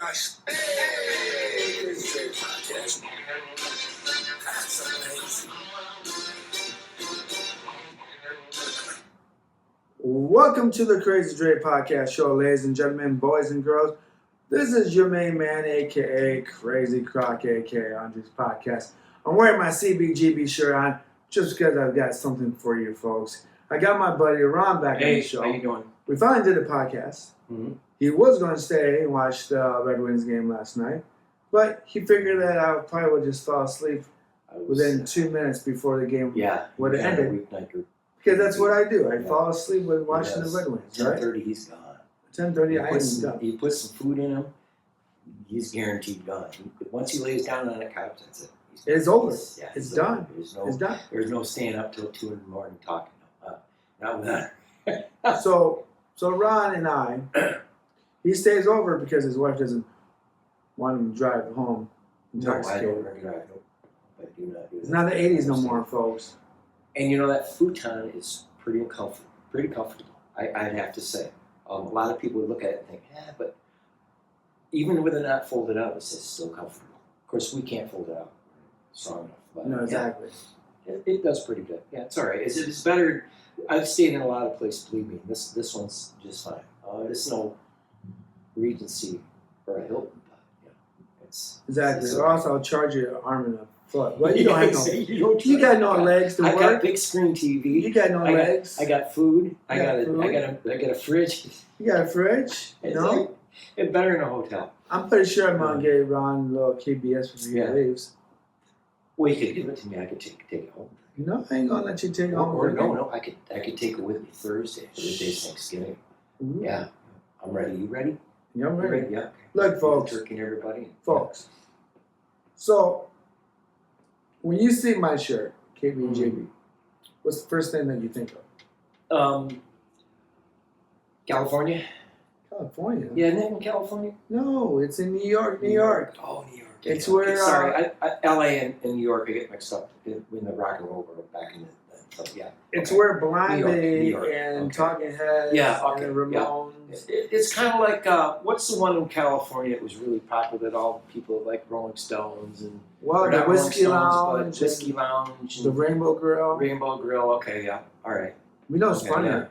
gosh. Hey, CRAZYDRE Podcast. That's amazing. Welcome to the CRAZYDRE Podcast Show, ladies and gentlemen, boys and girls. This is your main man, a.k.a. Crazy Croc, a.k.a. Andre's Podcast. I'm wearing my CBGB shirt on just because I've got something for you folks. I got my buddy Ron back on the show. How you doing? We finally did a podcast. Mm-hmm. He was going to stay and watch the Red Wings game last night, but he figured that I probably would just fall asleep within 2 minutes before the game would have ended. Because that's what I do. I fall asleep when watching the Red Wings. 10:30, he's gone. 10:30, I am done. You put some food in him, he's guaranteed gone. Once he lays down on the couch, that's it. It's over. Yeah, it's done. It's done. There's no staying up till 2 in the morning talking. Not with that. So Ron and I, he stays over because his wife doesn't want him to drive home intoxicated. No, I don't drive. No, I do not do that. It's not the 80s no more, folks. And you know, that futon is pretty comfortable. I'd have to say. A lot of people would look at it and think, but even with it not folded out, it's still comfortable. Of course, we can't fold it out strong enough. But no, exactly. Yeah, it does pretty good. Yeah, it's all right. It's better. I've stayed in a lot of places, believe me. This one's just fine. It's no Regency or a Hilton, but it's exactly. It's Or else I'll charge you an arm and a foot. Well, you don't have no. You got no legs to I work. got big screen TV. You got no legs. I got food. I got food. a fridge. You got a fridge? No. It's better in a hotel. I'm pretty sure I'm gonna give Ron a little KBS before he leaves. Well, you could give it to me. I could take it home. No, I ain't gonna let you take it home. Or no, I could take it with me Thursday. Thursday's Thanksgiving. Mm-hmm. Yeah, I'm ready. You ready? Yeah, I'm ready. Yeah. Look, folks. Turkey and everybody. Folks. So, when you see my shirt, KBJB, what's the first thing that you think of? California. California? Yeah, isn't it in California? No, it's in New York. New York. Oh, New York. It's where. Sorry, L.A. and New York, I get mixed up in the rock and roll world back in the. So, yeah. It's where Blondie New York. and Talking Heads and the Ramones. It's kind of like, what's the one in California that was really popular that all people like Rolling Stones and... Well, the Whiskey Lounge. Whiskey Lounge. And the Rainbow Grill. Rainbow Grill, okay, yeah. All right. You know what's funny? Yeah.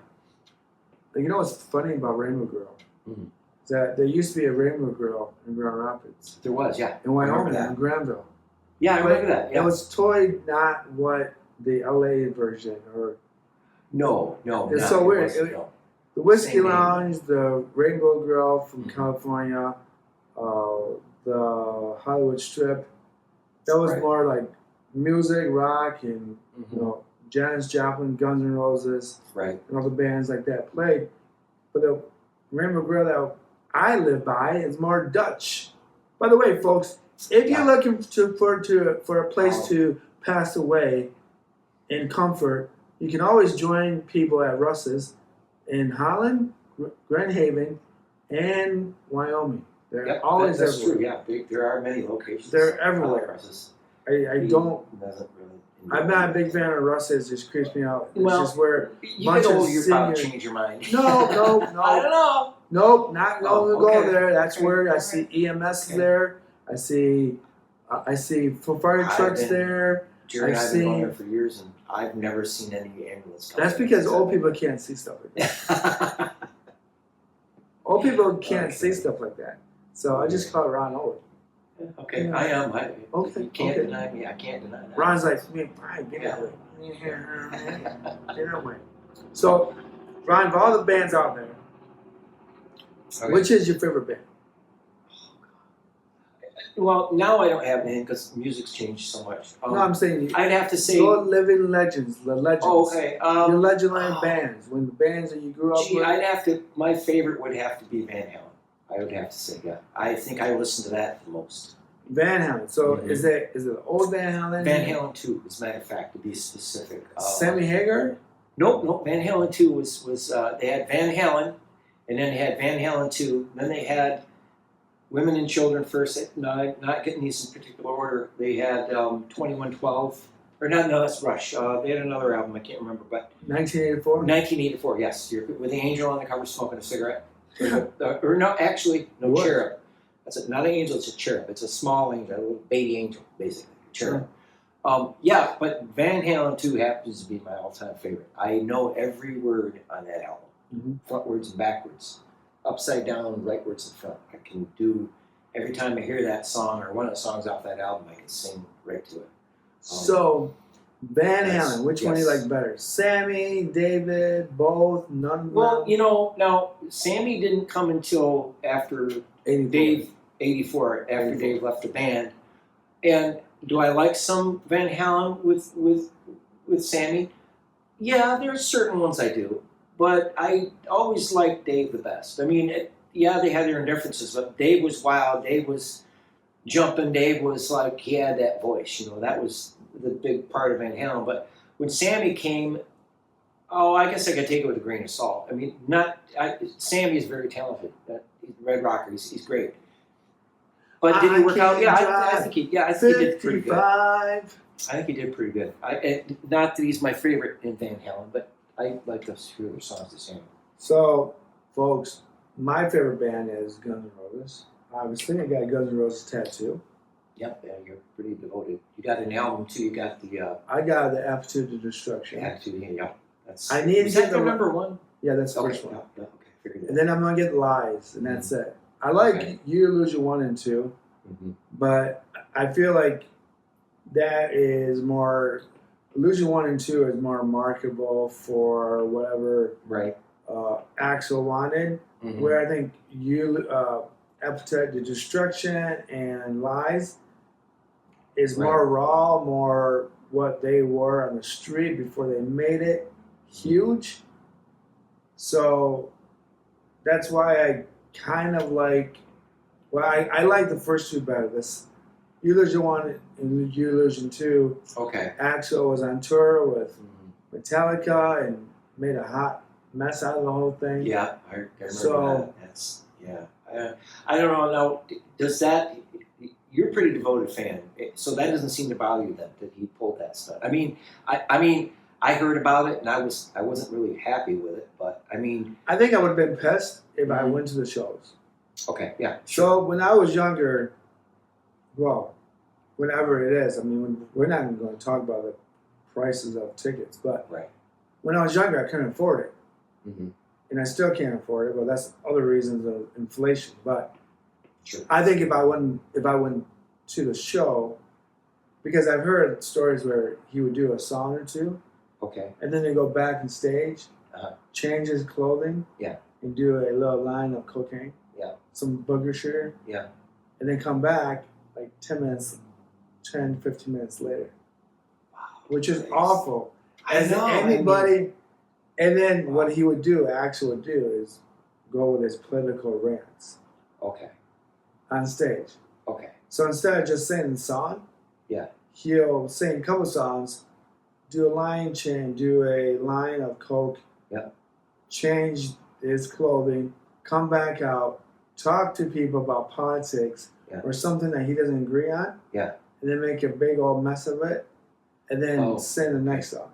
You know what's funny about Rainbow Grill? Mm-hmm. Is that there used to be a Rainbow Grill in Grand Rapids. There was, yeah. In Wyoming, in Granville. Yeah, I remember that. Yeah. It was totally not what the LA version or... No. It's so weird. The Whiskey Lounge, the Rainbow Grill from California, the Hollywood Strip. That was more like music, rock, and you know, Janis Joplin, Guns N' Roses, and all the bands like that played. But the Rainbow Grill that I live by is more Dutch. By the way, folks, if you're looking for a place to pass away in comfort, you can always join people at Russ's in Holland, Grand Haven, and Wyoming. They're always that's everywhere. True. Yeah, there are many locations. They're everywhere. I don't. I'm not a big fan of Russ's. It just creeps me out. It's just where you get older, you probably change your mind. No. I don't know. Nope, not going to go there. That's where I see EMS there. I see fire trucks there. Jerry and I have been going there for years, and I've never seen any ambulance. That's because old people can't see stuff like that. Old people can't see stuff like that. So I just call it Ron old. Okay, yeah. I am. You can't deny me. I can't deny that. Ron's like, fine, get out of Get away. So, Ron, of all the bands out there, which is your favorite band? Well, now I don't have any because music's changed so much. No, I'm saying I'd have to say your living legends, the legends. Oh, okay. Your legendary bands, when the bands that you grew up with. I'd have to. My favorite would have to be Van Halen. I would have to say, yeah. I think I listen to that the most. Van Halen. So is it the old Van Halen? Van Halen 2, as a matter of fact, to be specific. Sammy Hagar? Nope. Van Halen 2 was they had Van Halen, and then they had Van Halen 2. Then they had Women and Children first. No, not getting these in particular order. They had 2112. Or no, that's Rush. They had another album, I can't remember, but 1984? 1984, yes. With the angel on the cover smoking a cigarette. Or no, actually, no, Cherub. not an angel, it's a cherub. It's a small angel, a little baby angel, basically, a cherub. Yeah, but Van Halen 2 happens to be my all-time favorite. I know every word on that album, frontwards and backwards, upside down, rightwards and front. I can do, every time I hear that song or one of the songs off that album, I can sing right to it. So, Van Halen, which one do you like better? Sammy, David, both, none of them? Well, now, Sammy didn't come until after 84. Dave, 84, after Dave left the band. And do I like some Van Halen with Sammy? Yeah, there's certain ones I do. But I always liked Dave the best. I mean, yeah, they had their differences, but Dave was wild. Dave was jumping. Dave was like, he had that voice. That was the big part of Van Halen. But when Sammy came, I guess I could take it with a grain of salt. I mean, Sammy is very talented. He's a Red Rocker. He's great. But did he work out? Yeah, I think he did pretty good. I think he did pretty good. Not that he's my favorite in Van Halen, but I like those few other songs to sing. So, folks, my favorite band is Guns N' Roses. Obviously, I got a Guns N' Roses tattoo. Yep, yeah, you're pretty devoted. You got an album too. You got the. I got the Aptitude to Destruction. Yeah. That's. I need is to that the number one? Yeah, that's the first one. Yeah, okay, figured it. And then I'm gonna get Lies, and that's it. I like You Illusion 1 and 2, but I feel like that is more. Illusion 1 and 2 is more marketable for whatever Axl wanted, where I think Appetite to Destruction and Lies is more raw, more what they were on the street before they made it huge. So that's why I kind of like, I like the first two better. This Illusion 1 and Illusion 2. Okay. Axl was on tour with Metallica and made a hot mess out of the whole thing. Yeah, I remember that. That's, I don't know. Now, does that, you're a pretty devoted fan, so that doesn't seem to bother you that he pulled that stuff. I mean, I heard about it and I wasn't really happy with it, but I mean. I think I would have been pissed if I went to the shows. Okay, yeah. So when I was younger, well, whenever it is, I mean, we're not even going to talk about the prices of tickets, but when I was younger, I couldn't afford it. And I still can't afford it, but that's other reasons of inflation. But I think if I went to the show, because I've heard stories where he would do a song or two, and then they go back on stage, change his clothing, and do a little line of cocaine, some booger sugar, and then come back like 10, 15 minutes later, which is awful. As anybody, and then what he would do, Axl would do, is go with his political rants. On stage. So instead of just singing the song, he'll sing a couple songs, do a line change, do a line of coke, change his clothing, come back out, talk to people about politics or something that he doesn't agree on, and then make a big old mess of it, and then sing the next song.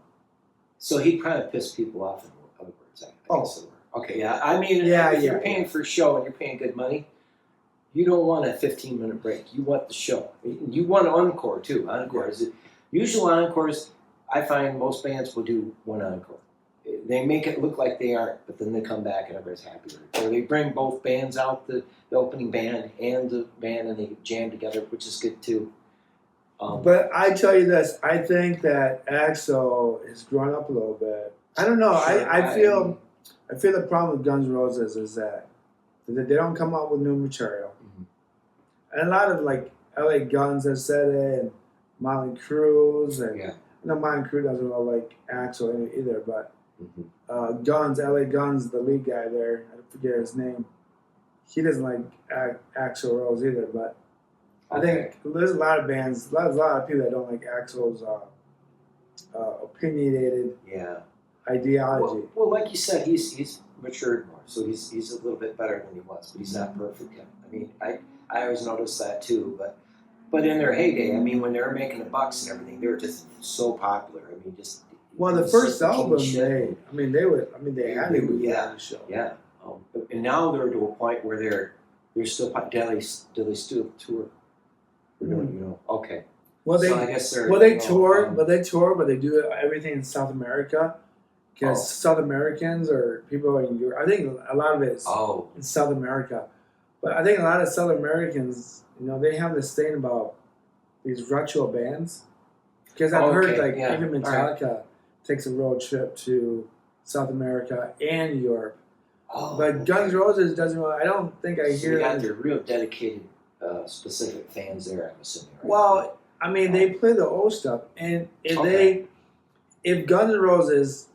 So he kind of pissed people off in other words. I guess. Okay, yeah. I mean, if you're paying for a show and you're paying good money, you don't want a 15-minute break. You want the show. You want an encore too. Encores. Usual encores, I find most bands will do one encore. They make it look like they aren't, but then they come back and everybody's happier. Or they bring both bands out, the opening band and the band, and they jam together, which is good too. But I tell you this, I think that Axl has grown up a little bit. I don't know. I feel the problem with Guns N' Roses is that they don't come out with new material. And a lot of like LA Guns have said it, and Motley Crue, and I know Motley Crue doesn't really like Axl either, but Guns, LA Guns, the lead guy there, I forget his name, he doesn't like Axl Rose either, but I think there's a lot of bands, there's a lot of people that don't like Axl's opinionated ideology. Well, like you said, he's matured more, so he's a little bit better than he was, but he's not perfect yet. I mean, I always noticed that too, but in their heyday, I mean, when they were making the bucks and everything, they were just so popular. I mean, just the first album they had to be on the show. And now they're to a point where They're still do they still tour? Or don't you know? Okay. Well, So I guess they're they tour, but they do everything in South America because South Americans or people in Europe. I think a lot of it is in South America, but I think a lot of South Americans, they have this thing about these retro bands because I've heard even Metallica takes a road trip to South America and Europe. But Guns N' Roses doesn't really. I don't think I hear. They got their real dedicated, specific fans there. I'm assuming. Right? Well, I mean, they play the old stuff, and if Guns N' Roses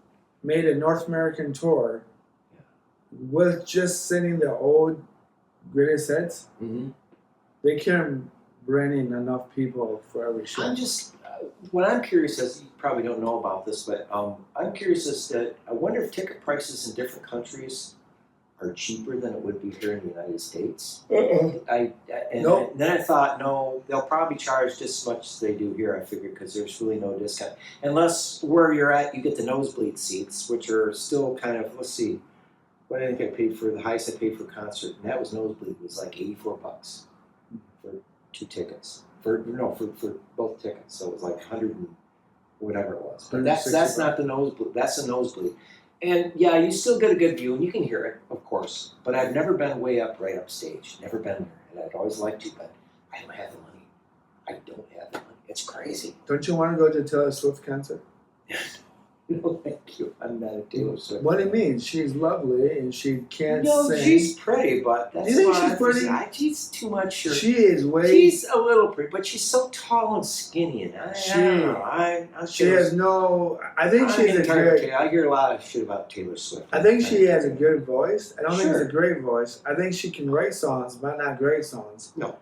made a North American tour with just singing the old greatest hits, they can bring in enough people for every show. I'm just. What I'm curious is, you probably don't know about this, but I'm curious as to. I wonder if ticket prices in different countries are cheaper than it would be here in the United States. Then I thought, no, they'll probably charge just as much as they do here, I figured, because there's really no discount. Unless where you're at, you get the nosebleed seats, which are still kind of, let's see, what I think I paid for, the highest I paid for a concert, and that was nosebleed, was like $84 for 2 tickets. For both tickets, so it was like 100 and whatever it was. But that's not the nosebleed, that's the nosebleed. And yeah, you still get a good view, and you can hear it, of course. But I've never been way up, right up stage. Never been there, and I'd always liked to, but I don't have the money. I don't have the money. It's crazy. Don't you want to go to a Taylor Swift concert? No, thank you. I'm not a Taylor Swift. What do you mean? She's lovely, and she can't sing. She's pretty, but that's do you think she's pretty? She's too much. She is way. She's a little pretty, but she's so tall and skinny, and I don't know. She has no. I think she's a good. I hear a lot of shit about Taylor Swift. I think she has a good voice. I don't think it's a great voice. I think she can write songs, but not great songs. No.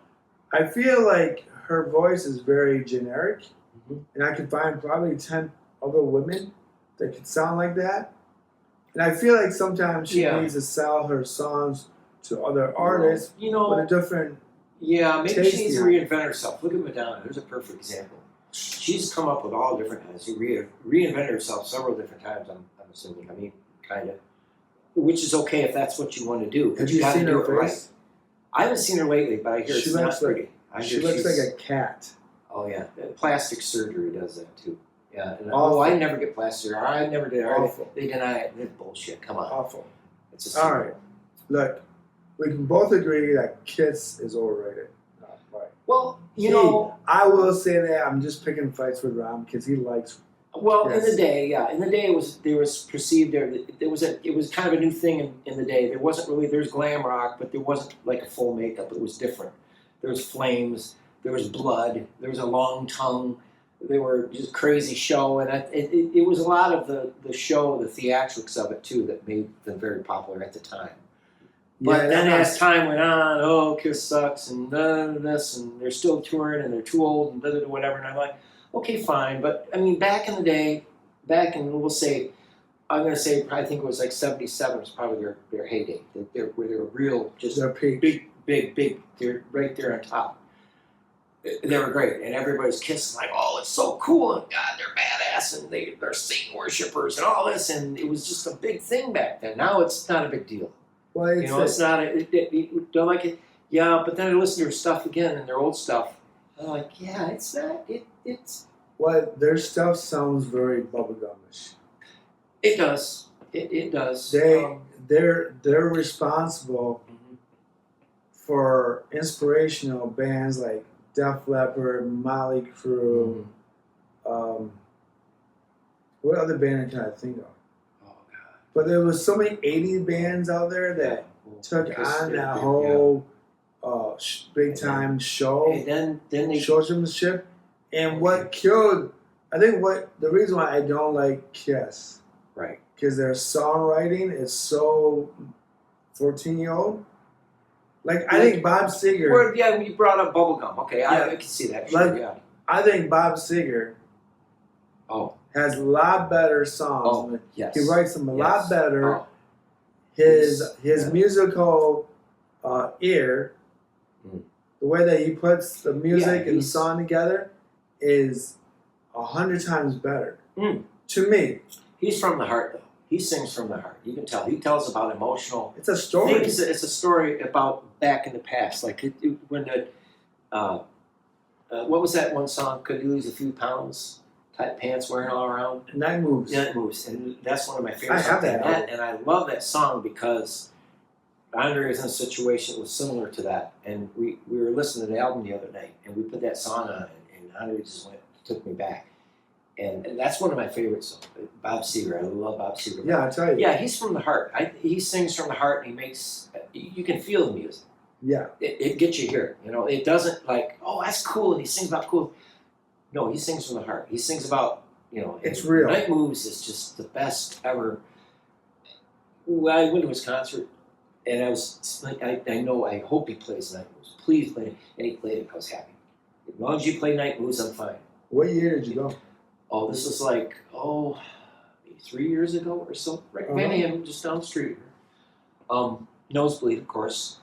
I feel like her voice is very generic, and I could find probably 10 other women that could sound like that. And I feel like sometimes she needs to sell her songs to other artists with a different maybe she needs to reinvent herself. Look at Madonna. There's a perfect example. She's come up with all different kinds. She reinvented herself several different times, I'm assuming. I mean, kind of. Which is okay if that's what you want to do. Have you seen her face? Right. I haven't seen her lately, but I hear it's not pretty. She looks like a cat. Oh, yeah. Plastic surgery does that, too. Yeah, and I never get plastic surgery. I never did. Awful. They deny it. They're bullshit. Come on. Awful. It's a all right. Look, we can both agree that Kiss is overrated. Right. Well, I will say that I'm just picking fights with Ram because he likes. Well, Kiss. In the day, it was perceived it was kind of a new thing in the day. There wasn't really there's glam rock, but there wasn't like a full makeup. It was different. There was flames. There was blood. There was a long tongue. They were just crazy show, and it was a lot of the show, the theatrics of it too, that made them very popular at the time. But then as time went on, Kiss sucks, and this, and they're still touring, and they're too old, and whatever. And I'm like, okay, fine. But I mean, back in the day, I think it was like '77 was probably their heyday. Where they were real, just big. They're right there on top. They were great, and everybody's kissing like, oh, it's so cool, and God, they're badass, and they're Satan worshippers, and all this, and it was just a big thing back then. Now it's not a big deal. Well, it's not. Don't like it. Yeah, but then I listen to their stuff again, and their old stuff. I'm like, yeah, it's not. It's. Well, their stuff sounds very bubblegumish. It does. It does. They're responsible for inspirational bands like Def Leppard, Motley Crue. What other band can I think of? Oh God! But there was so many '80s bands out there that took on that whole big time show. And then they showmanship. And what killed, I think the reason why I don't like Kiss, right? Because their songwriting is so 14-year-old. Like, I think Bob Seger... Well, yeah, you brought up bubblegum. Okay, I can see that. Sure, I think Bob Seger has a lot better songs. Oh, yes. He writes them a lot better. His musical ear, the way that he puts the music and the song together is 100 times better. To me. He's from the heart, though. He sings from the heart. You can tell. He tells about emotional It's a story. things. It's a story about back in the past, like when the what was that one song? Could you lose a few pounds? Tight pants wearing all around. Night Moves. Yeah, it moves, and that's one of my favorite I have songs. that And I love that song because Andre was in a situation that was similar to that, and we were listening to the album the other night, and we put that song on, and Andre just took me back, and that's one of my favorite songs. Bob Seger, I love Bob Seger. Yeah, I tell you. Yeah, he's from the heart. He sings from the heart, and he makes you can feel the music. Yeah. It gets you here. You know, it doesn't like, oh, that's cool, and he sings about cool. No, he sings from the heart. He sings about, you know, It's real. Night Moves is just the best ever. Well, I went to his concert, and I was like, I hope he plays Night Moves. Please play it. And he played it. I was happy. As long as you play Night Moves, I'm fine. What year did you go? Oh, this was like, maybe 3 years ago or so. Right, Manningham, just down the street. Nosebleed, of course.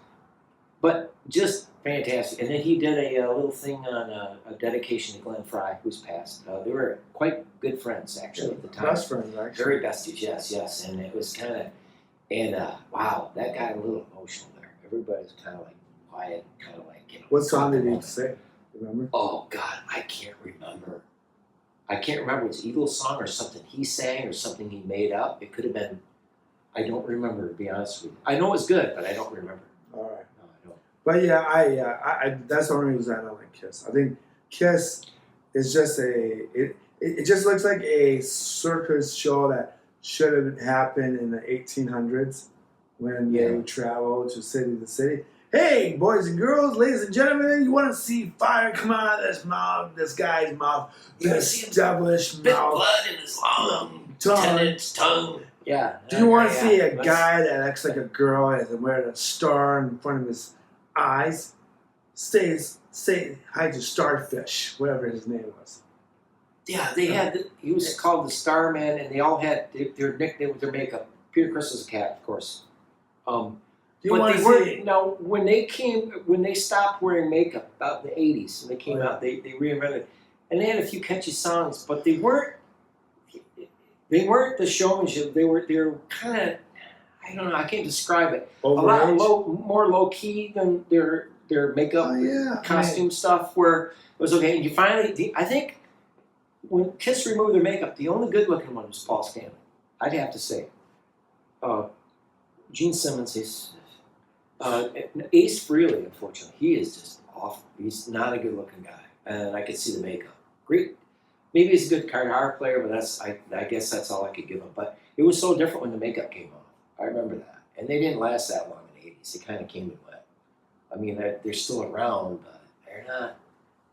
But just fantastic. And then he did a little thing on a dedication to Glenn Fry, who's passed. They were quite good friends, actually, at the time. Best friends, actually. Very besties, yes. And it was kind of, wow, that got a little emotional there. Everybody's kind of like quiet, kind of like, you know. What song did he say? Remember? Oh, God, I can't remember. It was Eagles' song or something he sang or something he made up. It could have been, I don't remember, to be honest with you. I know it was good, but I don't remember. All right. No, I don't. But yeah, I that's the only reason I don't like Kiss. I think Kiss is just it just looks like a circus show that should have happened in the 1800s when they traveled to city to city. Hey, boys and girls, ladies and gentlemen, you want to see fire come out of this guy's mouth? This devilish mouth. Blood in his long tongue. Yeah. Do you want to see a guy that acts like a girl and wearing a star in front of his eyes? Say hi to Starfish, whatever his name was. Yeah, they had. He was called the Starman, and they all had their nickname with their makeup. Peter Criss was a cat, of course. But they weren't. Now, when they stopped wearing makeup about in the '80s, when they came out, they reinvented, and they had a few catchy songs, but they weren't the showmanship. They were kind of, I don't know, I can't describe it. A lot more low key than their makeup costume stuff. Where it was okay. And you finally, I think, when Kiss removed their makeup, the only good looking one was Paul Stanley. I'd have to say. Gene Simmons is. Ace Frehley, unfortunately, he is just awful. He's not a good-looking guy, and I could see the makeup. Great, maybe he's a good guitar player, but I guess that's all I could give him. But it was so different when the makeup came off. I remember that, and they didn't last that long in the '80s. They kind of came and went. I mean, they're still around, but they're not.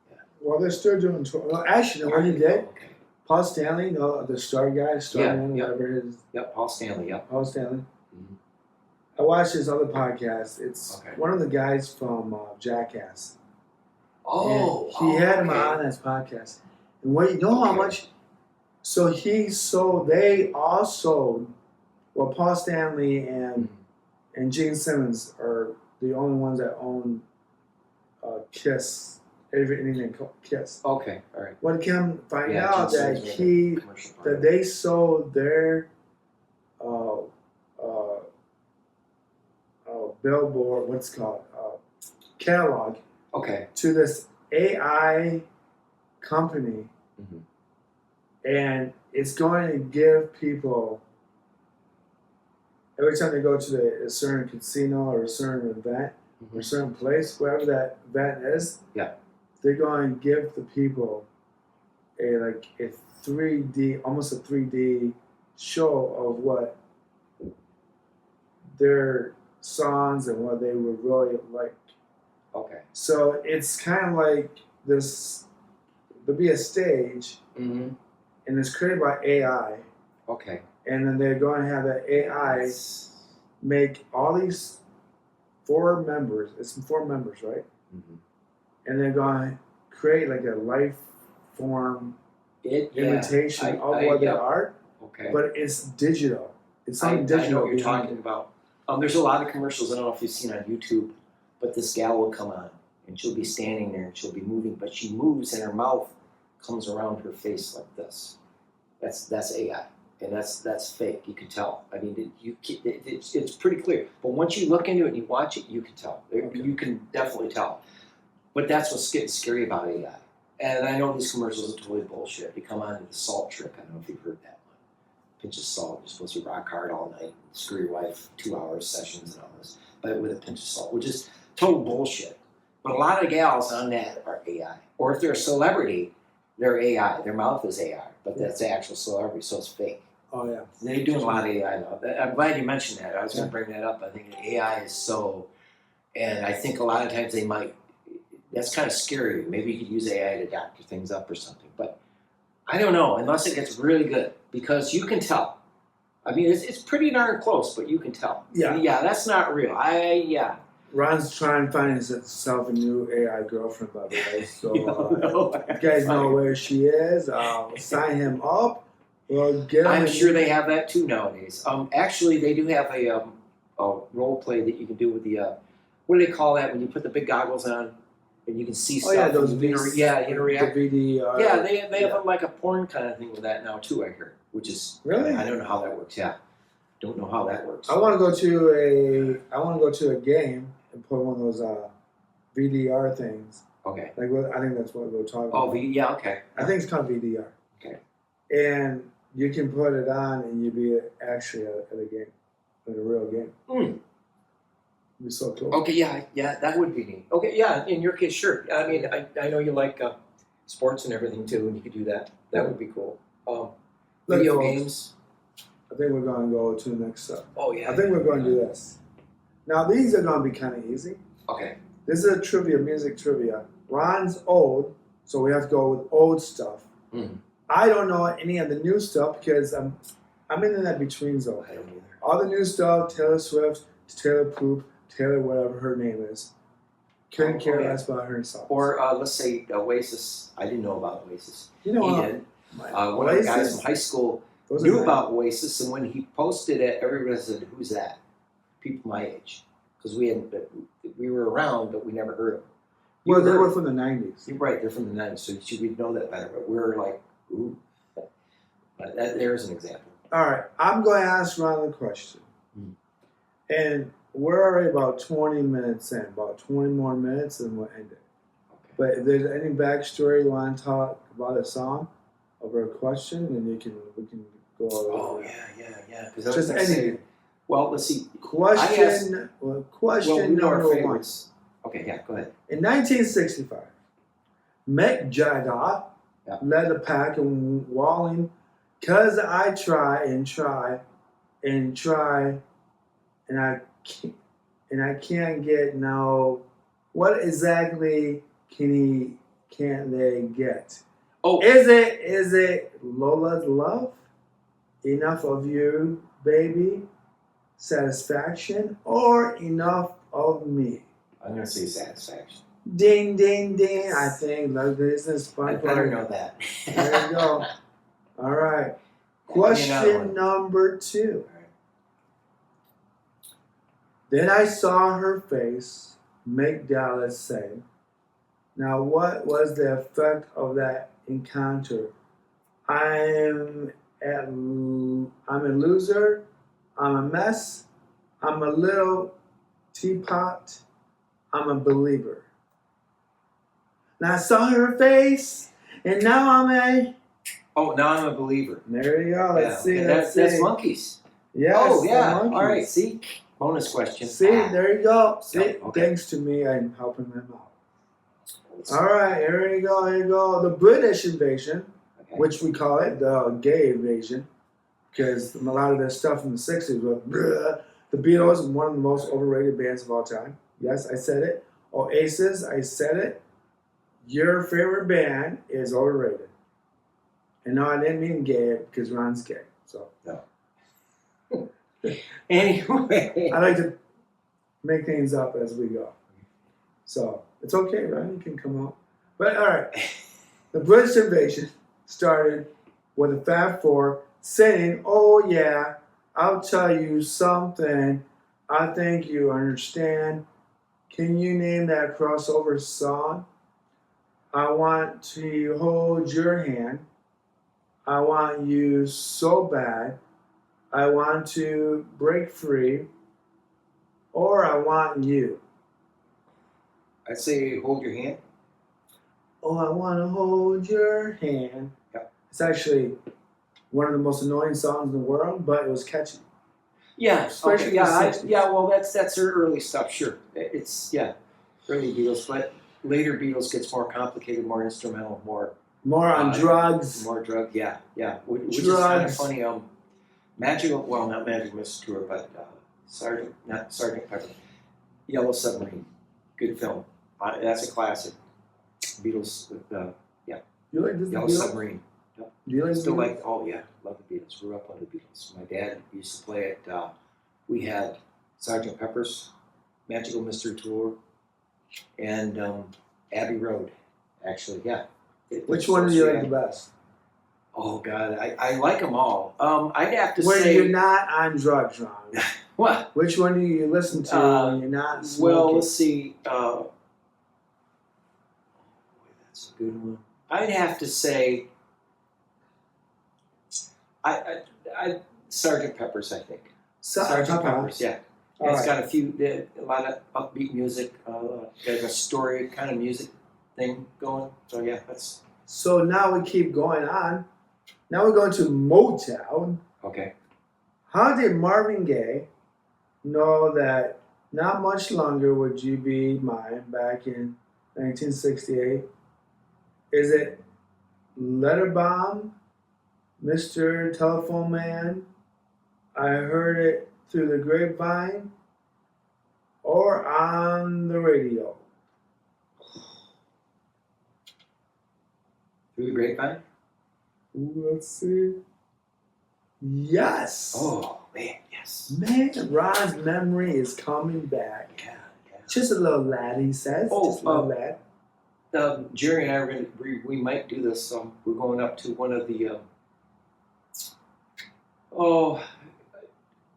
Yeah. Well, they're still doing tour. Well, actually, what he did, Paul Stanley, the star guy, Starman, whatever it is. Yep, Paul Stanley. Yep. Paul Stanley. Mm-hmm. I watched his other podcast. It's one of the guys from Jackass. Oh, and he had him on his podcast. And what you know how much? So they all sold. Well, Paul Stanley and Gene Simmons are the only ones that own Kiss. Anything called Kiss. Okay, all right. What can find out that they sold their billboard, what's it called, catalog, to this AI company, and it's going to give people, every time they go to a certain casino or a certain event or a certain place, wherever that event is, they're going to give the people a 3D, almost a 3D show of what their songs and what they would really like. So it's kind of like this, there'll be a stage, and it's created by AI. And then they're going to have the AI make all these 4 members, it's 4 members, right? And they're going to create like a life form imitation of what they are. But it's digital. It's something digital. I know what you're talking about. There's a lot of commercials, I don't know if you've seen on YouTube, but this gal will come on, and she'll be standing there, and she'll be moving, but she moves, and her mouth comes around her face like this. That's AI. and that's fake. You can tell. I mean, it's pretty clear. But once you look into it and you watch it, you can tell. You can definitely tell. But that's what's getting scary about AI. And I know these commercials are totally bullshit. They come on to the salt trick. I don't know if you've heard that one. Pinch of salt. You're supposed to rock hard all night, screw your wife, 2 hours sessions and all this, but with a pinch of salt, which is total bullshit. But a lot of gals on that are AI. Or if they're a celebrity, they're AI. Their mouth is AI, but that's the actual celebrity, so it's fake. Oh yeah. They're doing a lot of AI now. I'm glad you mentioned that. I was going to bring that up. I think AI is so, and I think a lot of times they might. That's kind of scary. Maybe you could use AI to doctor things up or something. But I don't know, unless it gets really good, because you can tell. I mean, it's pretty darn close, but you can tell. Yeah. Yeah, that's not real. Ron's trying to find himself a new AI girlfriend, by the way. So No, you guys know where she is. Sign him up. Well, I'm sure they have that too nowadays. Actually, they do have a role play that you can do with the what do they call that when you put the big goggles on and you can see stuff. Oh yeah, those you interact. The VD. Yeah, they have like a porn kind of thing with that now too. I heard, which is really. I don't know how that works. Yeah, don't know how that works. I want to go to a game and put one of those VDR things. Okay. Like I think that's what we're talking about. Oh, yeah, okay. I think it's called VDR. Okay. And you can put it on and you'd be actually at a game, at a real game. It'd be so cool. Okay, yeah, that would be neat. Okay, yeah, in your case, sure. I mean, I know you like sports and everything too, and you could do that. That would be cool. Video games. I think we're going to go to the next step. Oh, yeah. I think we're going to do this. Now, these are going to be kind of easy. Okay. This is a trivia, music trivia. Ron's old, so we have to go with old stuff. Mm-hmm. I don't know any of the new stuff because I'm in that between zone. I don't either. All the new stuff, Taylor Swift, Taylor Poop, Taylor whatever her name is. Couldn't care less about her songs. Or let's say Oasis. I didn't know about Oasis. You know he did. One of the guys from high school knew about Oasis, and when he posted it, everybody said, "Who's that?" People my age, because we were around, but we never heard of them. Well, they were from the 90s. You're right, they're from the 90s, so we'd know that better. But we're like, ooh. But there's an example. All right, I'm going to ask Ron the question. And we're already about 20 minutes in, about 20 more minutes, and we'll end it. Okay. But if there's any backstory you want to talk about a song or a question, then we can go over. Oh, yeah. Just anything. Well, let's see. Question number one. Okay, yeah, go ahead. In 1965, Mick Jagger led the pack in walling, 'cause I try and try and try, and I can't get no. What exactly can't they get? Oh, is it Lola's Love? Enough of You, Baby? Satisfaction, or Enough of Me? I'm going to say Satisfaction. Ding, ding, ding. I think Love Business Fun. I better know that. There you go. All right. Question number 2. Right. Then I saw her face, make Dallas say. Now, what was the effect of that encounter? I'm a loser. I'm a mess. I'm a little teapot. I'm a believer. Now I saw her face, and now I'm a. Oh, now I'm a believer. There you go. Let's see. Okay, let's see. That's Monkeys. Yes. Oh, yeah. Monkeys. All right. See? Bonus question. See, there you go. See, okay. Thanks to me, I'm helping them out. All right, here you go. Here you go. The British invasion, which we call it the gay invasion, because a lot of their stuff in the 60s was the Beatles, one of the most overrated bands of all time. Yes, I said it. Oasis, I said it. Your favorite band is overrated. And no, I didn't mean gay because Ron's gay. So no. Anyway, I like to make things up as we go. So it's okay, Ron. You can come out. But all right, the British invasion started with the Fab Four saying, "Oh yeah, I'll tell you something. I think you understand. Can you name that crossover song? I want to hold your hand. I want you so bad. I want to break free. Or I want you. I'd say hold your hand. Oh, I want to hold your hand. Yeah. It's actually one of the most annoying songs in the world, but it was catchy. Yeah, Especially okay. Yeah, the 60s. well, that's their early stuff. Sure, it's early Beatles, but later Beatles gets more complicated, more instrumental, more on drugs. more drug. Yeah, which is Drugs. kind of funny. Not Magical Mystery Tour, but Sergeant Pepper, Yellow Submarine, good film. That's a classic. Beatles with You like this? Yellow Submarine. Do you like Still Beatles? like, oh yeah, love the Beatles. Grew up on the Beatles. My dad used to play it. We had Sergeant Pepper's Magical Mystery Tour and Abbey Road. Actually, yeah. Which one do you like the best? Oh God, I like them all. I'd have to When say you're not on drugs, Ron. what? Which one do you listen to when you're not smoking? Well, let's see. That's a good one. I'd have to say. I Sergeant Pepper's, I think. Sergeant Pepper's, yeah. It's got a lot of upbeat music, got a story kind of music thing going. So yeah, that's So now we keep going on. Now we're going to Motown. okay. How did Marvin Gaye know that not much longer would you be mine back in 1968? Is it Letter Bomb, Mr. Telephone Man, I Heard It Through the Grapevine, or on the radio? Through the Grapevine? Ooh, let's see. Yes. Oh man, yes. Man, Ron's memory is coming back. Yeah. Just a little lad, he says. Just a little lad. Jerry and I are going to, we might do this. We're going up to one of the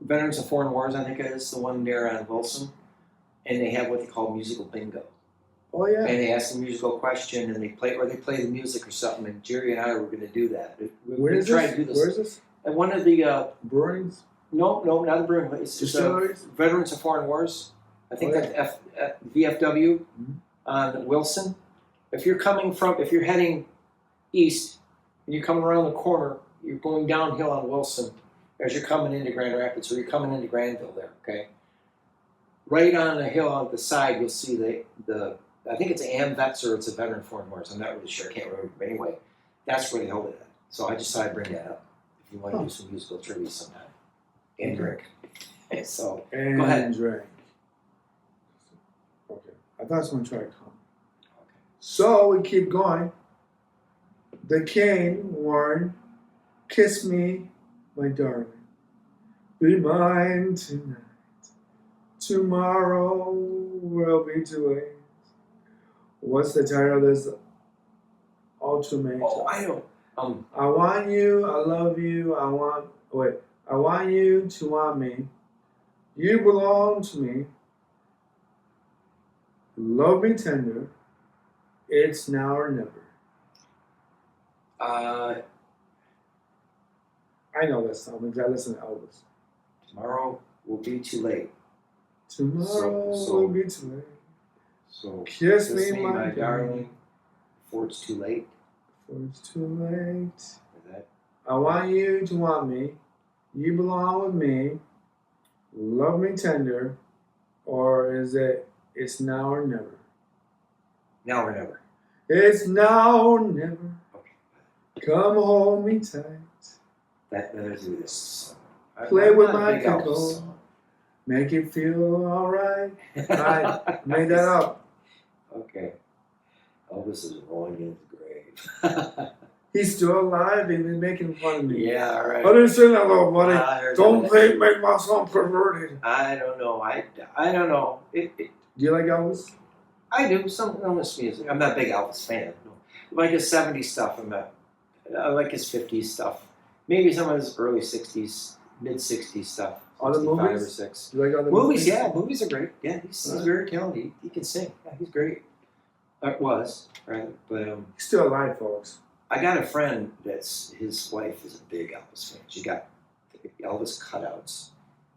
Veterans of Foreign Wars, I think it is, the one there on Wilson, and they have what they call musical bingo. Oh yeah. And they ask a musical question, and they play the music or something. And Jerry and I were going to do that. Where is this? Where is this? At one of the Brewings? no, not the Brewing. It's Distilleries? Veterans of Foreign Wars. I think that's VFW on Wilson. If you're heading east and you're coming around the corner, you're going downhill on Wilson as you're coming into Grand Rapids, or you're coming into Granville there, okay? Right on the hill on the side, you'll see the I think it's AMVETS or it's a Veteran of Foreign Wars. I'm not really sure. I can't remember. But anyway, that's where they held it at. So I just thought I'd bring that up if you want to do some musical trivia sometime. And drink. So, and go ahead. Drink. Okay. I thought someone tried to come. Okay. So we keep going. The king warned, kiss me, my darling. Be mine tonight. Tomorrow will be too late. What's the title of this ultimatum? Oh, I don't. I want you, I love you, I want you to want me. You belong to me. Love me tender. It's now or never. I know that song because I listen to Elvis. Tomorrow will be too late. Tomorrow will be too late. So kiss me, my darling, before it's too late. Before it's too late. I want you to want me. You belong with me. Love me tender. Or is it, it's now or never? Now or never. It's now or never. Okay. Come hold me tight. Let us do this. Play with my pickle. Make it feel alright. I made that up. Okay. Elvis is rolling in the grave. He's still alive and he's making fun of me. Yeah, right. I didn't say that, little buddy. Don't make my song perverted. I don't know. I don't know. Do you like Elvis? I do. Some Elvis music. I'm not a big Elvis fan. No. I like his 70s stuff. I like his 50s stuff. Maybe some of his early 60s, mid 60s stuff. All the movies? Or 6. You like all the movies? Yeah, movies are great. Yeah, he's very talented. He can sing. Yeah, he's great. Was, right? But he's still alive, folks. I got a friend that's his wife is a big Elvis fan. She got Elvis cutouts.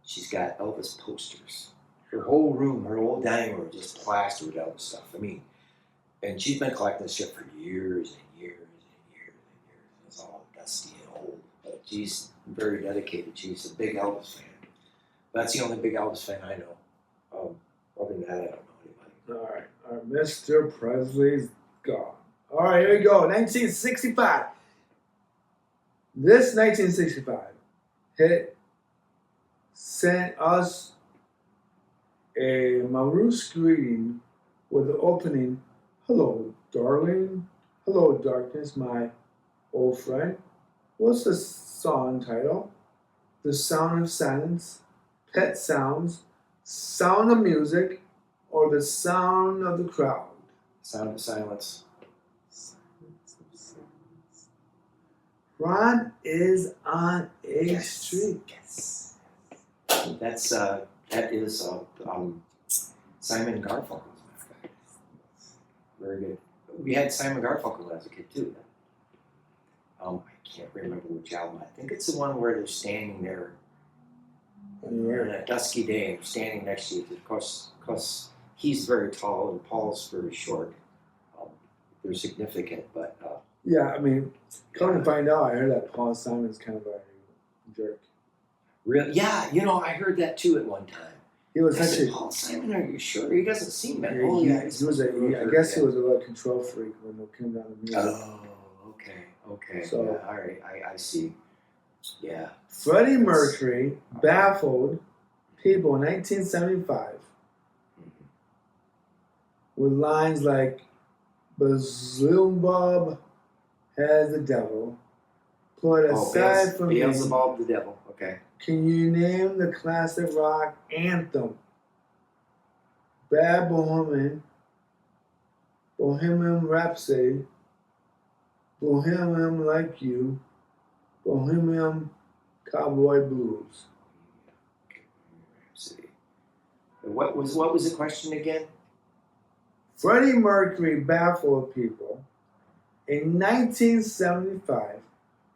She's got Elvis posters. Her whole room, her whole dining room, just plastered with Elvis stuff. I mean, and she's been collecting this shit for years and years and years and years. It's all dusty and old, but she's very dedicated. She's a big Elvis fan. That's the only big Elvis fan I know. Other than that, I don't know anybody. All right, Mr. Presley's gone. All right, here we go. 1965. This 1965 hit sent us a Maroos greeting with the opening, "Hello, darling. Hello, darkness, my old friend." What's the song title? The Sound of Silence, Pet Sounds, Sound of Music, or The Sound of the Crowd? Sound of Silence. Ron is on a streak. Yes. That is Simon Garfunkel. Very good. We had Simon Garfunkel as a kid too. I can't remember which album. I think it's the one where they're standing there on a dusky day and standing next to you. Of course, he's very tall and Paul's very short. They're significant, but yeah, I mean, come to find out, I heard that Paul Simon's kind of a jerk. Really? Yeah, I heard that too at one time. He was said, Paul Simon, are you sure? He doesn't seem that old. He was I guess he was a little control freak when it came down to music. Oh, okay. So, yeah, all right, I see. Yeah. Freddie Mercury baffled people in 1975 with lines like, "Beelzebub has the devil. Put aside from me. Beelzebub the devil. Okay. Can you name the classic rock anthem? Bad Bohemian, Bohemian Rhapsody, Bohemian Like You, Bohemian Cowboy Blues." What was the question again? Freddie Mercury baffled people in 1975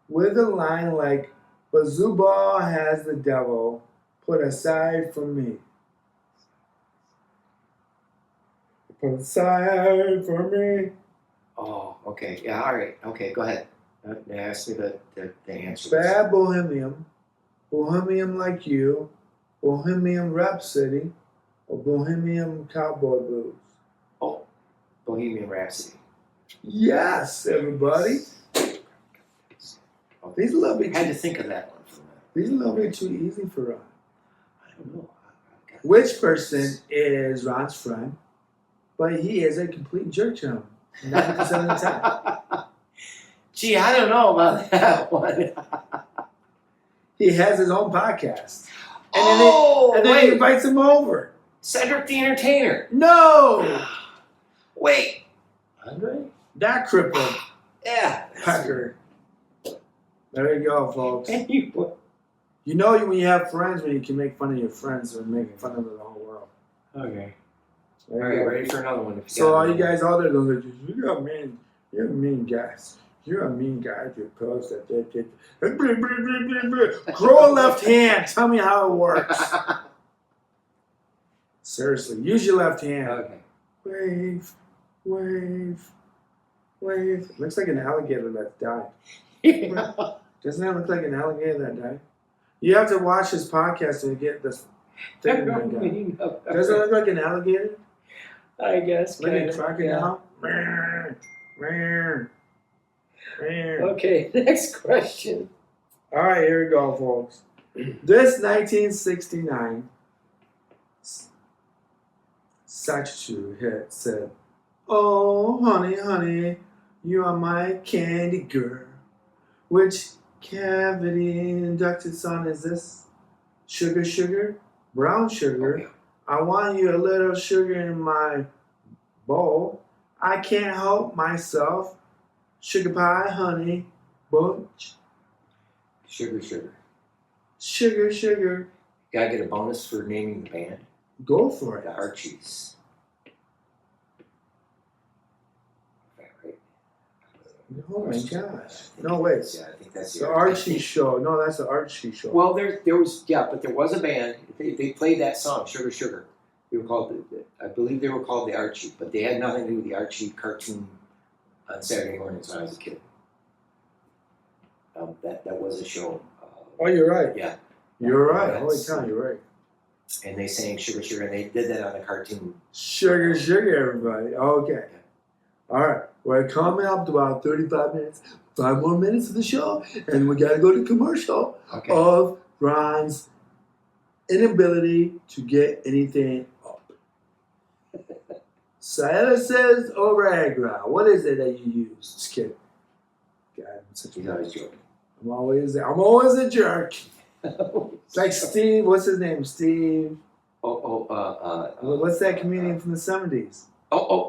with a line like, "Beelzebub has the devil, put aside from me." Put aside from me. Oh, okay. Yeah, all right. Okay, go ahead. Ask me the answer. Bad Bohemian, Bohemian Like You, Bohemian Rhapsody, or Bohemian Cowboy Blues? Oh, Bohemian Rhapsody. Yes, everybody. Oh, These a little bit. I had to think of that one for a minute. These a little bit too easy for Ron. I don't know. Which person is Ron's friend, but he is a complete jerk to him 90% of the time? Gee, I don't know about that one. He has his own podcast. And then he invites him over. Cedric the Entertainer. No! Wait. Andre? That crippled Yeah. Pecker. There you go, folks. You know when you have friends when you can make fun of your friends or make fun of the whole world. Okay. There All you right, go. ready for another one. So all you guys out there, those you're a mean guys. You're a mean guy. You post that. Grow a left hand. Tell me how it works. Seriously, use your left hand. Okay. Wave, wave, wave. It looks like an alligator that died. Doesn't that look like an alligator that died? You have to watch his podcast to get this thing. Doesn't it look like an alligator? I guess. Like a crocodile? Yeah. Okay, next question. All right, here we go, folks. This 1969 Satchel hit said, "Oh, honey, honey, you are my candy girl. Which cavity inducted song is this? Sugar, sugar, brown sugar. Okay. I want you a little sugar in my bowl. I can't help myself. Sugar pie, honey, bunch. Sugar, sugar. Sugar, sugar." Gotta get a bonus for naming the band. Go for it. The Archies. Right. Oh my gosh! No way. Yeah, I think that's The Archie show. No, that's the Archie show. Well, there was but there was a band. They played that song, Sugar Sugar. They were called, I believe they were called the Archie, but they had nothing to do with the Archie cartoon on Saturday mornings when I was a kid. That was a show. Oh, you're right. Yeah. You're right. Holy cow, you're right. And they sang Sugar Sugar, and they did that on a cartoon. Sugar, sugar, everybody. Okay. All right. We're coming up to about 35 minutes. 5 more minutes of the show, and we got to go to commercial of Ron's inability to get anything up. Sayla says Oregra. What is it that you use? Just kidding. God, I'm such a He's always joking. I'm always a jerk. It's like Steve. What's his name? Steve. What's What's that comedian from the 70s?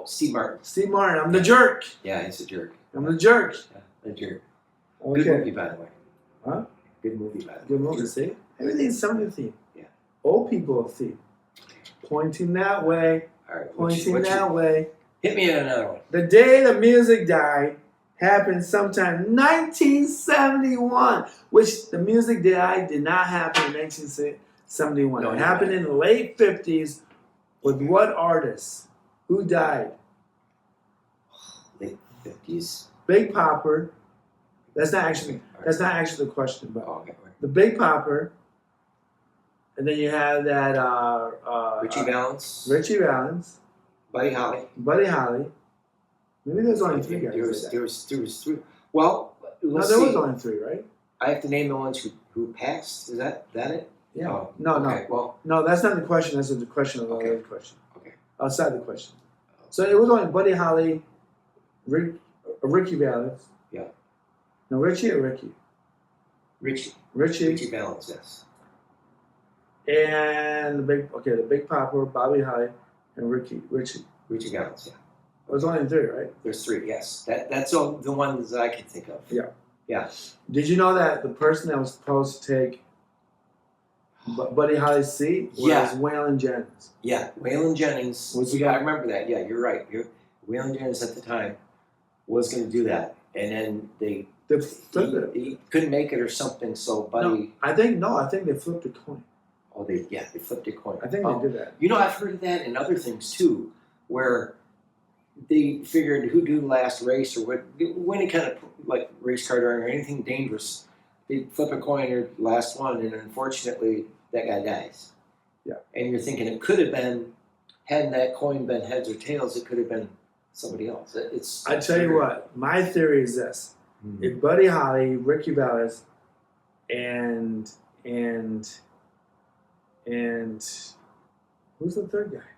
Steve Martin. Steve Martin. I'm the jerk. Yeah, he's a jerk. I'm the jerk. Yeah, the jerk. Okay. Good movie, by the way. Huh? Good movie, by the way. Good movie. See, everything's something theme. Yeah. Old people theme. Pointing that way. All right. Pointing that way. Hit me in another one. The day the music died happened sometime in 1971, which the music died did not happen in 1971. It happened in the late 50s with what artist? Who died? Late 50s. Big Popper. That's not actually the question, but okay. the Big Popper. And then you have that Richie Valens. Richie Valens. Buddy Holly. Buddy Holly. Maybe there's only 3 guys. There was 3. Well, let's there see. was only 3, right? I have to name the ones who passed. Is that it? Yeah. Oh, No. Well, No, that's not the question. That's the question of the Okay. other question. Okay. Outside the question. So it was only Buddy Holly, Ricky Valens. Yeah. No, Richie or Ricky? Richie Valens, yes. And the Big Popper, Bobby Holly, and Richie Valens, yeah. It was only 3, right? There's 3, yes. That's all the ones that I can think of. Yeah. Yeah. Did you know that the person that was supposed to take Buddy Holly's seat was Waylon Jennings? Yeah, Waylon Jennings. I remember that. Yeah, you're right. Waylon Jennings at the time was going to do that, and then they flipped it. He couldn't make it or something. So Buddy. I think they flipped a coin. Oh, they flipped a coin. I think they did that. You know, I've heard of that in other things too, where they figured who'd do the last race or any kind of like race car or anything dangerous. They flip a coin or last one, and unfortunately, that guy dies. Yeah. And you're thinking it could have been, had that coin been heads or tails, it could have been somebody else. I tell you what, my theory is this: if Buddy Holly, Ricky Valens, and who's the third guy?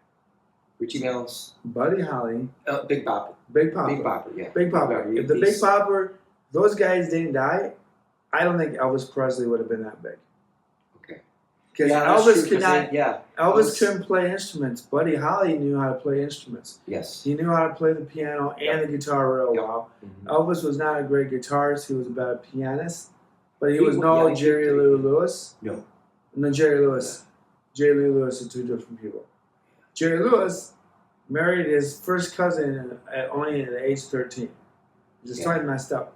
Richie Valens. Buddy Holly. Big Popper. Big Popper. Yeah. Big Popper. If the Big Popper, those guys didn't die, I don't think Elvis Presley would have been that big. Okay. Because Elvis could not. Elvis couldn't play instruments. Buddy Holly knew how to play instruments. Yes. He knew how to play the piano and the guitar real well. Mm-hmm. Elvis was not a great guitarist. He was a better pianist. But he was no Jerry Lee Lewis. No. No, Jerry Lewis. Yeah. Jerry Lee Lewis are 2 different people. Jerry Lewis married his first cousin only at the age of 13. Just totally messed up,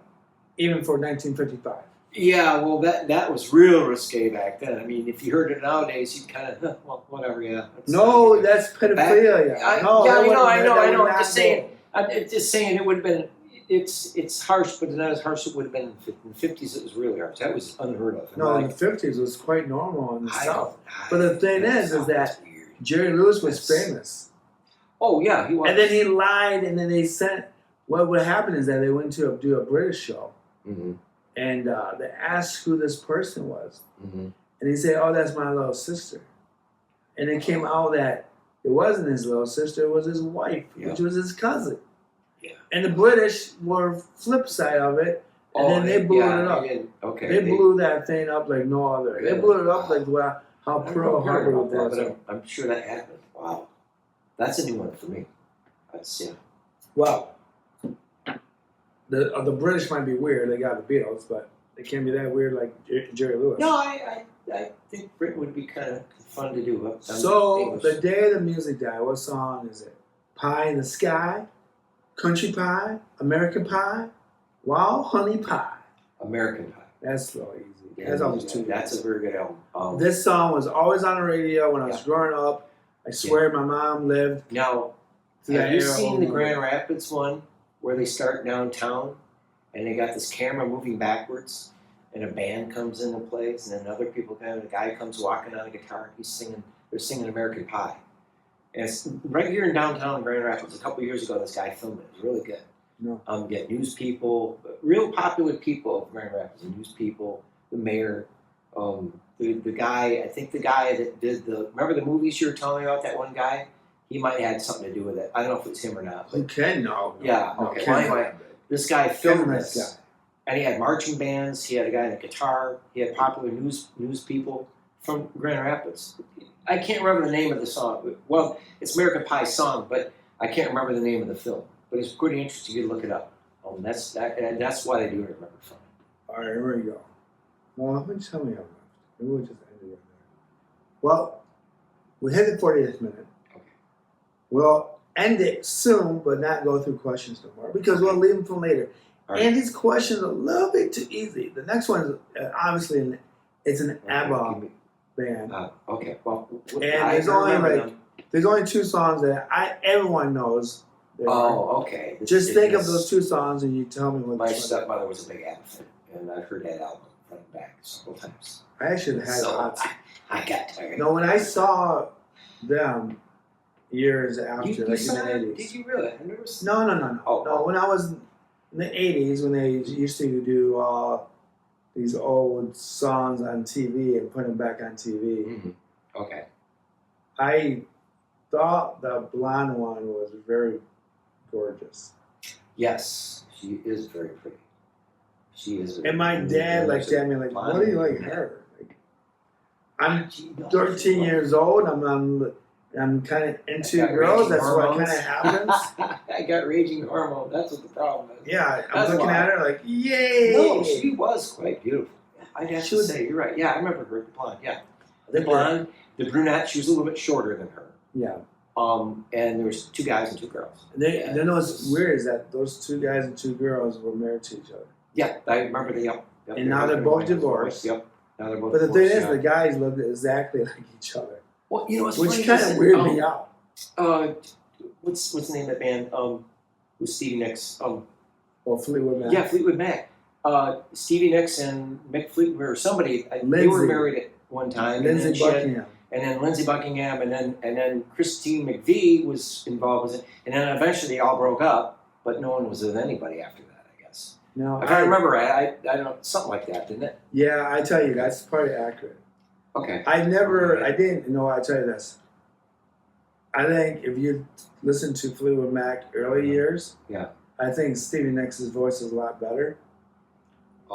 even for 1955. Yeah, well, that was real risque back then. I mean, if you heard it nowadays, you'd kind of, well, whatever, yeah. No, that's pedophilia. I know. I'm just saying it would have been, it's harsh, but not as harsh as it would have been in the 50s. It was really harsh. That was unheard of. No, in the 50s, it was quite normal in the South. But the thing is that Jerry Lewis was famous. Oh, yeah, he was. And then he lied, and then they sent, what would happen is that they went to do a British show. Mm-hmm. And they asked who this person was. Mm-hmm. And he said, oh, that's my little sister. And it came out that it wasn't his little sister, it was his wife, which was his cousin. Yeah. And the British were flip side of it, and then they blew it up. They blew that thing up like no other. They blew it up like how Pearl Harbor was. But I'm sure that happened. Wow. That's a new one for me. Well, the British might be weird. They got the Beatles, but they can't be that weird like Jerry Lewis. No, I think Britain would be kind of fun to do. So, the day the music died, what song is it? Pie in the Sky? Country Pie? American Pie? Wow, Honey Pie. American Pie. That's so easy. Yeah, That's always too. That's a very good album. This song was always on the radio when I was growing up. I swear my mom lived. Now, have you seen the Grand Rapids one where they start downtown and they got this camera moving backwards and a band comes in and plays and then other people come and a guy comes walking on a guitar. They're singing American Pie. And it's right here in downtown Grand Rapids. A couple years ago, this guy filmed it. It was really good. No. Get news people, real popular people of Grand Rapids, the news people, the mayor, the guy, I think the guy that did remember the movies you were telling me about, that one guy? He might have had something to do with it. I don't know if it was him or not. But, okay, no. Yeah, okay. Well, anyway, this guy filmed this. And he had marching bands, he had a guy in a guitar, he had popular news people from Grand Rapids. I can't remember the name of the song. Well, it's American Pie song, but I can't remember the name of the film. But it's pretty interesting. You can look it up. That's why they do it. Remember film. All right, here we go. Well, how much time we have left? Maybe we'll just end it right there. Well, we hit the 40th minute. Okay. We'll end it soon, but not go through questions no more because we'll leave them for later. Right. And these questions are a little bit too easy. The next one is obviously it's an ABBA band. Okay. Well, and there's only two songs that everyone knows. Okay. Just think of those two songs and you tell me what. My stepmother was a big ABBA fan, and I've heard that album front and back several times. I actually had I got tired. No, when I saw them years after, you like saw in the 80s. Did you really? I never seen No. Oh. When I was in the 80s, when they used to do these old songs on TV and put them back on TV. Mm-hmm. Okay. I thought the blonde one was very gorgeous. Yes, she is very pretty. She is. And my dad looked at me like, "What do you like her?" Like, I'm 13 years old. I'm kind of into girls. That's what kind of happens. I got raging hormone. That's what the problem is. Yeah, I'm looking at her like, yay! No, she was quite beautiful. I'd have to say, you're right. Yeah, I remember her, the blonde. Yeah, the blonde, the brunette. She was a little bit shorter than her. Yeah. And there was two guys and two girls. Then what's weird is that those two guys and two girls were married to each other. Yeah, I remember the. Yep, and now they're both divorced. Yep. Now they're both. But the thing is, the guys look exactly like each other. Well, you know what's which funny kind of weirded me out. What's the name of that band? With Stevie Nicks. Fleetwood Mac. Yeah, Fleetwood Mac. Stevie Nicks and Mick Fleetwood or somebody. They were married at one time. Lindsey Buckingham. And then Lindsey Buckingham, and then Christine McVie was involved with it, and then eventually they all broke up, but no one was with anybody after that, I guess. No, if I remember right, I don't know, something like that, didn't it? Yeah, I tell you, that's probably accurate. Okay. I didn't know. I tell you this. I think if you listen to Fleetwood Mac early years, I think Stevie Nicks' voice is a lot better.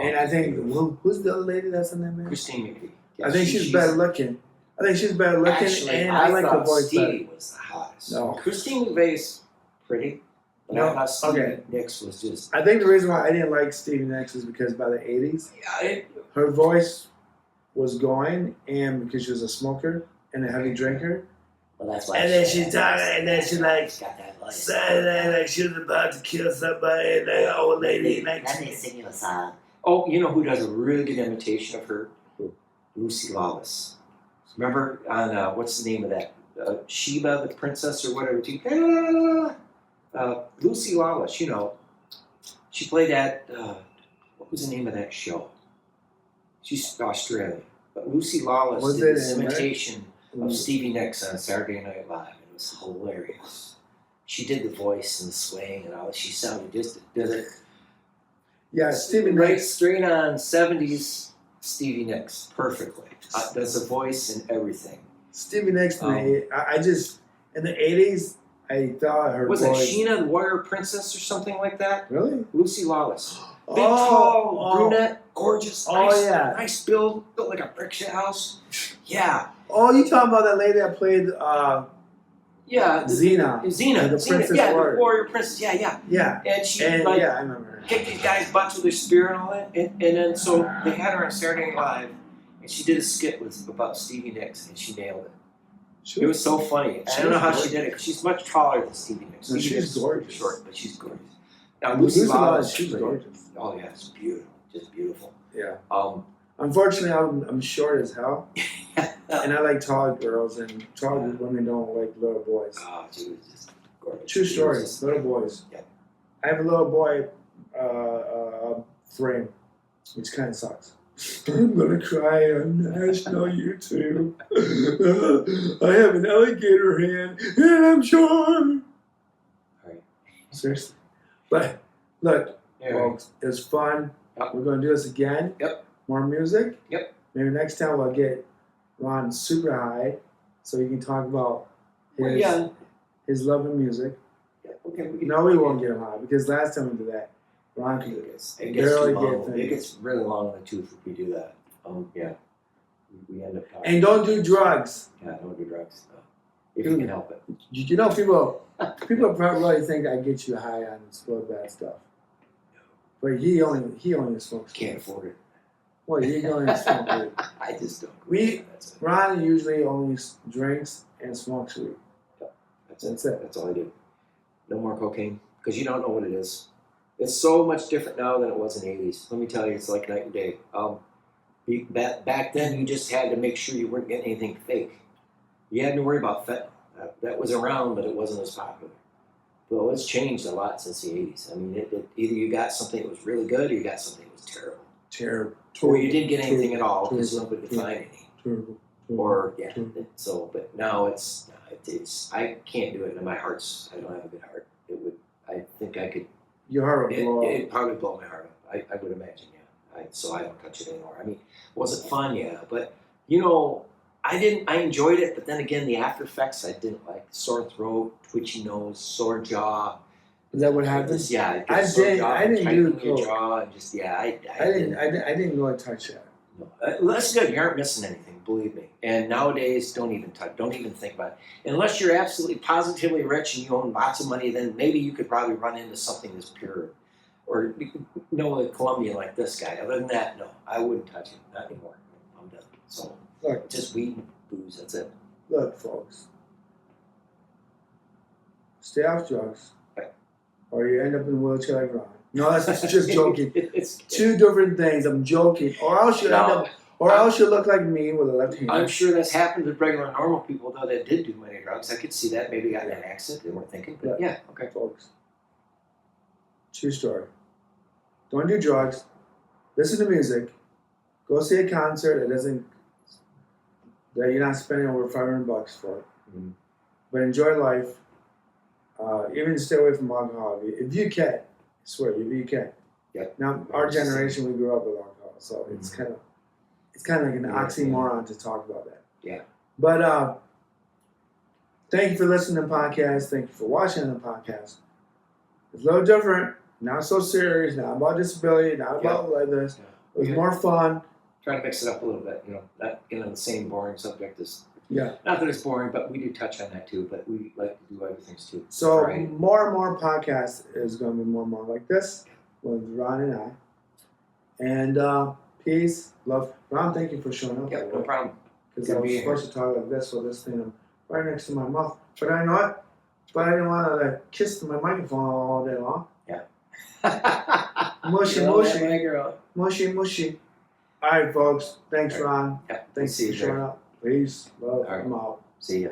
And I think who's the other lady that's in that band? Christine McVie. Yes, I think she's better looking. Actually, and I like the voice Stevie better. was the hottest. No. Christine McVie is pretty. But I thought Stevie Nicks was just. I think the reason why I didn't like Stevie Nicks is because by the 80s, her voice was going, and because she was a smoker and a heavy drinker. Well, that's why. And then she talked, and then she said like she was about to kill somebody, and that old lady. Let me sing you a song. Oh, you know who does a really good imitation of her? Lucy Lawless. Remember on what's the name of that? Sheba, the princess, or whatever. Lucy Lawless. You know, she played that. What was the name of that show? She's Australian, but Lucy Lawless did this imitation of Stevie Nicks on Saturday Night Live. It was hilarious. She did the voice and the swaying and all that. She sounded just did it. Yeah, Stevie Nicks. Right straight on 70s Stevie Nicks perfectly. Does the voice and everything. Stevie Nicks, I just in the 80s, I thought her was voice. Was it Sheena the Warrior Princess or something like that? Really? Lucy Lawless. Big, tall, brunette, gorgeous, nice build, built like a brick shit house. Yeah. Oh, you talking about that lady that played Xena, the Princess the Warrior Princess, yeah. And she I remember her. Kicked these guys' butts with her spear and all that. And then so they had her on Saturday Night Live, and she did a skit about Stevie Nicks, and she nailed it. It was so funny. I don't know how she did it, because she's much taller than Stevie Nicks. No, she's gorgeous. Short, but she's gorgeous. Now Lucy Lucy Lawless, Lawless, she's gorgeous. Oh yeah, it's beautiful, just beautiful. Yeah. Unfortunately, I'm short as hell, and I like tall girls, and tall women don't like little boys. Oh, she was just gorgeous. True story, little boys. Yeah. I have a little boy frame, which kind of sucks. I'm gonna cry on national YouTube. I have an alligator hand, and I'm short. Right. Seriously, but look, Anyway. folks, it's fun. Yep. We're gonna do this again. Yep. More music. Yep. Maybe next time we'll get Ron super high, so he can talk about his love of music. Yeah, okay, No, we won't get him high because last time we did that, Ron could It gets barely too get long. things. It gets really long in the tooth if we do that. Yeah. We end up talking. And don't do drugs. Yeah, don't do drugs. No. If you can help it. You know, people probably think I get you high on slow bad stuff, but he only smokes. Can't afford it. Well, he only smokes weed. I just don't. That's it. Ron usually only drinks and smokes weed. That's it. That's all I do. No more cocaine because you don't know what it is. It's so much different now than it was in the 80s. Let me tell you, it's like night and day. Back then, you just had to make sure you weren't getting anything fake. You had to worry about fentanyl. That was around, but it wasn't as popular. Well, it's changed a lot since the 80s. I mean, either you got something that was really good or you got something that was terrible. Terrible. Or you didn't get anything at all because nobody could find any. Terrible. Or, yeah. So, but now it's I can't do it. And I don't have a good heart. I think I could. Your heart would blow It'd probably blow my heart up. I would imagine, yeah. So I don't touch it anymore. I mean, was it fun? Yeah. But, I enjoyed it, but then again, the after effects I didn't like. Sore throat, twitchy nose, sore jaw. Is that what happens? Yeah. I didn't do your coke. jaw and just, I didn't go and touch that. No. That's good. You aren't missing anything, believe me. And nowadays, don't even think about it. Unless you're absolutely positively rich and you own lots of money, then maybe you could probably run into something that's pure. Or a Colombian like this guy. Other than that, no, I wouldn't touch it. Not anymore. I'm done. So, look, just weed and booze, that's it. Look, folks. Stay off drugs. Right. Or you end up in a wheelchair like Ron. No, that's just joking. It's two different things. I'm joking. Or else you look like me with a left hand. I'm sure that's happened to regular normal people though that did do many drugs. I could see that. Maybe got in an accident. They weren't thinking. But yeah, okay. Folks. True story. Don't do drugs. Listen to music. Go see a concert that you're not spending over $500 for. Mm-hmm. But enjoy life. Even stay away from alcohol if you can. I swear, if you can. Yep. Now, our generation, we grew up with alcohol, so it's kind of like an oxymoron to talk about that. Yeah. But thank you for listening to the podcast. Thank you for watching the podcast. It's a little different, not so serious, not about disability, not about like this. It was more fun. Try to mix it up a little bit, not get on the same boring subject as. Yeah. Not that it's boring, but we do touch on that too. But we like to do other things too. So more and more podcasts is going to be more and more like this with Ron and I. And peace, love. Ron, thank you for showing up. Yep, no problem. Because I was supposed to talk like this with this thing right next to my mouth. But I know it. But I didn't want to kiss my microphone all day long. Yeah. Mushy. Mushy. All right, folks. Thanks, Ron. Yeah. Thanks for showing up. Peace, love. I'm out. See ya.